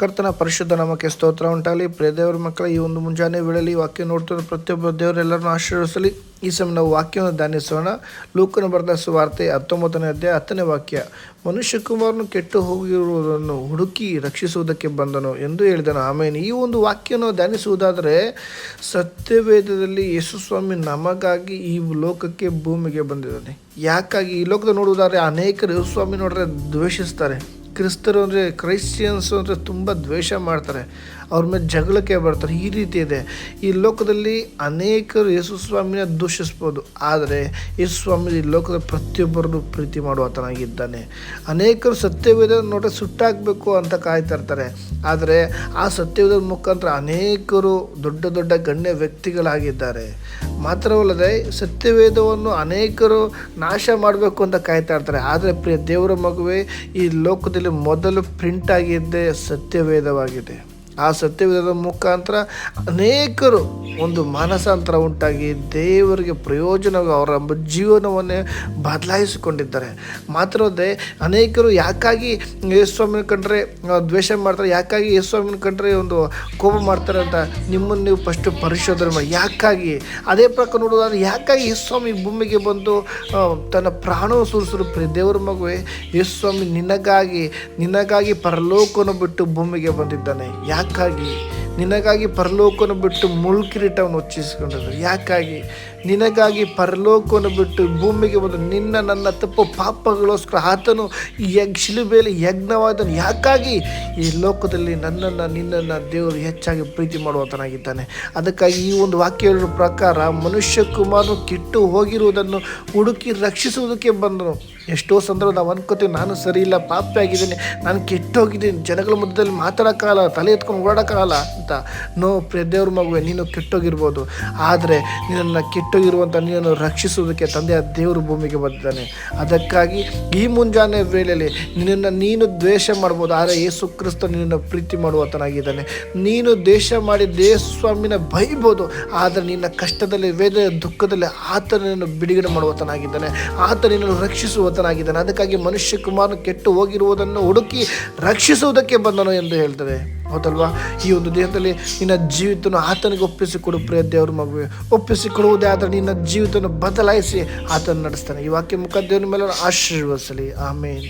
ಕರ್ತನ ಪರಿಶುದ್ಧ ನಾಮಕ್ಕೆ ಸ್ತೋತ್ರ ಉಂಟಾಗಲಿ. ಪ್ರಿಯ ದೇವರ ಮಕ್ಕಳ, ಈ ಒಂದು ಮುಂಜಾನೆ ವೇಳೆಯಲ್ಲಿ ವಾಕ್ಯ ನೋಡ್ತಿರೋ ಪ್ರತಿಯೊಬ್ಬ ದೇವರೆಲ್ಲರನ್ನು ಆಶೀರ್ವದಿಸಲಿ. ಈ ಸಮಯ ನಾವು ವಾಕ್ಯವನ್ನು ಧ್ಯಾನಿಸೋಣ. ಲೂಕನ ಬರೆದ ಸುವಾರ್ತೆ 19ನೇ ಅಧ್ಯಾಯ 10ನೇ ವಾಕ್ಯ. ಮನುಷ್ಯಕುಮಾರನು ಕೆಟ್ಟು ಹೋಗಿರುವುದನ್ನು ಹುಡುಕಿ ರಕ್ಷಿಸುವುದಕ್ಕೆ ಬಂದನು ಎಂದು ಹೇಳಿದನು. ಆಮೇಲೆ ಈ ಒಂದು ವಾಕ್ಯವನ್ನು ಧ್ಯಾನಿಸುವುದಾದರೆ, ಸತ್ಯವೇದದಲ್ಲಿ ಯೇಸು ಸ್ವಾಮಿ ನಮಗಾಗಿ ಈ ಲೋಕಕ್ಕೆ ಭೂಮಿಗೆ ಬಂದಿದ್ದಾನೆ. ಯಾಕಾಗಿ ಈ ಲೋಕದ ನೋಡುವುದಾದರೆ ಅನೇಕರು ಯೇಸು ಸ್ವಾಮಿ ನೋಡ್ರೆ ದ್ವೇಷಿಸ್ತಾರೆ. ಕ್ರಿಸ್ತರು ಅಂದರೆ ಕ್ರೈಸ್ಟಿಯನ್ಸ್ ಅಂದರೆ ತುಂಬ ದ್ವೇಷ ಮಾಡ್ತಾರೆ, ಅವ್ರ ಮೇಲೆ ಜಗಳಕ್ಕೆ ಬರ್ತಾರೆ. ಈ ರೀತಿ ಇದೆ. ಈ ಲೋಕದಲ್ಲಿ ಅನೇಕರು ಯೇಸು ಸ್ವಾಮಿನ ದೂಷಿಸ್ಬೋದು, ಆದರೆ ಯೇಸು ಸ್ವಾಮಿ ಈ ಲೋಕದ ಪ್ರತಿಯೊಬ್ಬರನ್ನು ಪ್ರೀತಿ ಮಾಡುವಾತನಾಗಿದ್ದಾನೆ. ಅನೇಕರು ಸತ್ಯವೇದ ನೋಡ್ರೆ ಸುಟ್ಟಾಕಬೇಕು ಅಂತ ಕಾಯ್ತಾ ಇರ್ತಾರೆ, ಆದರೆ ಆ ಸತ್ಯವೇದದ ಮುಖಾಂತರ ಅನೇಕರು ದೊಡ್ಡ ದೊಡ್ಡ ಗಣ್ಯ ವ್ಯಕ್ತಿಗಳಾಗಿದ್ದಾರೆ. ಮಾತ್ರವಲ್ಲದೆ ಸತ್ಯವೇದವನ್ನು ಅನೇಕರು ನಾಶ ಮಾಡಬೇಕು ಅಂತ ಕಾಯ್ತಾ ಇರ್ತಾರೆ. ಆದರೆ ಪ್ರಿಯ ದೇವರ ಮಗುವೆ, ಈ ಲೋಕದಲ್ಲಿ ಮೊದಲು ಪ್ರಿಂಟ್ ಆಗಿದ್ದೇ ಸತ್ಯವೇದವಾಗಿದೆ. ಆ ಸತ್ಯವೇದದ ಮುಖಾಂತರ ಅನೇಕರು ಒಂದು ಮಾನಸಾಂತರ ಉಂಟಾಗಿ ದೇವರಿಗೆ ಪ್ರಯೋಜನವಾಗಿ ಅವರ ಜೀವನವನ್ನೇ ಬದಲಾಯಿಸಿಕೊಂಡಿದ್ದಾರೆ. ಮಾತ್ರವಲ್ಲದೆ ಅನೇಕರು ಯಾಕಾಗಿ ಯೇಸುಸ್ವಾಮಿನ ಕಂಡ್ರೆ ದ್ವೇಷ ಮಾಡ್ತಾರೆ, ಯಾಕಾಗಿ ಯೇಸುಸ್ವಾಮಿನ ಕಂಡ್ರೆ ಒಂದು ಕೋಪ ಮಾಡ್ತಾರೆ ಅಂತ ನಿಮ್ಮನ್ನು ನೀವು ಫಸ್ಟು ಪರಿಶೋಧನೆ ಮಾಡಿ. ಯಾಕಾಗಿ ಅದೇ ಪ್ರಕಾರ ನೋಡೋದಾದ್ರೆ ಯಾಕಾಗಿ ಯೇಸುಸ್ವಾಮಿ ಭೂಮಿಗೆ ಬಂದು ತನ್ನ ಪ್ರಾಣವನ್ನು ಸುರಿಸಿದ್ರು? ದೇವರ ಮಗುವೆ, ಯೇಸುಸ್ವಾಮಿ ನಿನಗಾಗಿ ಪರಲೋಕವನ್ನು ಬಿಟ್ಟು ಭೂಮಿಗೆ ಬಂದಿದ್ದಾನೆ. ನಿನಗಾಗಿ ಪರಲೋಕವನ್ನು ಬಿಟ್ಟು ಮುಳ್ಕಿರೀಟವನ್ನು ಹೊಚ್ಚಿಸಿಕೊಂಡಿದ್ರು. ಯಾಕಾಗಿ ನಿನಗಾಗಿ ಪರಲೋಕವನ್ನು ಬಿಟ್ಟು ಭೂಮಿಗೆ ಬಂದು ನನ್ನ ತಪ್ಪು ಪಾಪಗಳೋಸ್ಕರ ಆತನು ಶಿಲುಬೆಯಲ್ಲಿ ಯಜ್ಞವಾದನು. ಯಾಕಾಗಿ ಈ ಲೋಕದಲ್ಲಿ ನಿನ್ನನ್ನು ದೇವರು ಹೆಚ್ಚಾಗಿ ಪ್ರೀತಿ ಮಾಡುವಂತನಾಗಿದ್ದಾನೆ. ಅದಕ್ಕಾಗಿ ಈ ಒಂದು ವಾಕ್ಯ ಪ್ರಕಾರ ಮನುಷ್ಯ ಕುಮಾರನು ಕೆಟ್ಟು ಹೋಗಿರುವುದನ್ನು ಹುಡುಕಿ ರಕ್ಷಿಸುವುದಕ್ಕೆ ಬಂದನು. ಎಷ್ಟೋ ಸಂದರ್ಭ ನಾವು ಅನ್ಕೋತೀವಿ, ನಾನು ಸರಿ ಇಲ್ಲ, ಪಾಪಿ ಆಗಿದ್ದೀನಿ, ನಾನು ಕೆಟ್ಟೋಗಿದ್ದೀನಿ, ಜನಗಳ ಮಧ್ಯದಲ್ಲಿ ಮಾತಾಡೋಕ್ಕಾಗಲ್ಲ, ತಲೆ ಎತ್ಕೊಂಡು ಓಡಾಡೋಕ್ಕಾಗಲ್ಲ ಅಂತ. ಪ್ರಿಯ ದೇವ್ರ ಮಗುವೆ, ನೀನು ಕೆಟ್ಟೋಗಿರ್ಬೋದು, ಆದರೆ ನಿನ್ನನ್ನು ಕೆಟ್ಟೋಗಿರುವಂಥ ನೀನನ್ನು ರಕ್ಷಿಸುವುದಕ್ಕೆ ತಂದೆಯ ದೇವರು ಭೂಮಿಗೆ ಬಂದಿದ್ದಾನೆ. ಅದಕ್ಕಾಗಿ ಈ ಮುಂಜಾನೆ ವೇಳೆಯಲ್ಲಿ ನೀನು ದ್ವೇಷ ಮಾಡ್ಬೋದು, ಆದರೆ ಯೇಸು ಕ್ರಿಸ್ತ ನಿನ್ನನ್ನು ಪ್ರೀತಿ ಮಾಡುವಂತನಾಗಿದ್ದಾನೆ. ನೀನು ದ್ವೇಷ ಮಾಡಿ ಯೇಸು ಸ್ವಾಮಿನ ಬೈಬೋದು, ಆದರೆ ನಿನ್ನ ಕಷ್ಟದಲ್ಲಿ, ವೇದನೆ, ದುಃಖದಲ್ಲಿ ಆತ ನಿನ್ನನ್ನು ಬಿಡುಗಡೆ ಮಾಡುವಂತನಾಗಿದ್ದಾನೆ. ಆತ ನಿನ್ನನ್ನು ರಕ್ಷಿಸುವಂತನಾಗಿದ್ದಾನೆ. ಅದಕ್ಕಾಗಿ ಮನುಷ್ಯ ಕುಮಾರನು ಕೆಟ್ಟು ಹೋಗಿರುವುದನ್ನು ಹುಡುಕಿ ರಕ್ಷಿಸುವುದಕ್ಕೆ ಬಂದನು ಎಂದು ಹೇಳ್ತದೆ. ಹೌದಲ್ವಾ? ಈ ಒಂದು ದೇಹದಲ್ಲಿ ನಿನ್ನ ಜೀವಿತವನ್ನು ಆತನಿಗೆ ಒಪ್ಪಿಸಿಕೊಡು. ಪ್ರಿಯ ದೇವರ ಮಗುವೆ, ಒಪ್ಪಿಸಿಕೊಡುವುದೇ ಆದರೆ ನಿನ್ನ ಜೀವಿತವನ್ನು ಬದಲಾಯಿಸಿ ಆತನ ನಡೆಸ್ತಾನೆ. ಈ ವಾಕ್ಯ ಮುಖ ದೇವರ ಮೇಲೆ ಆಶೀರ್ವದಿಸಲಿ. ಆಮೇನ್.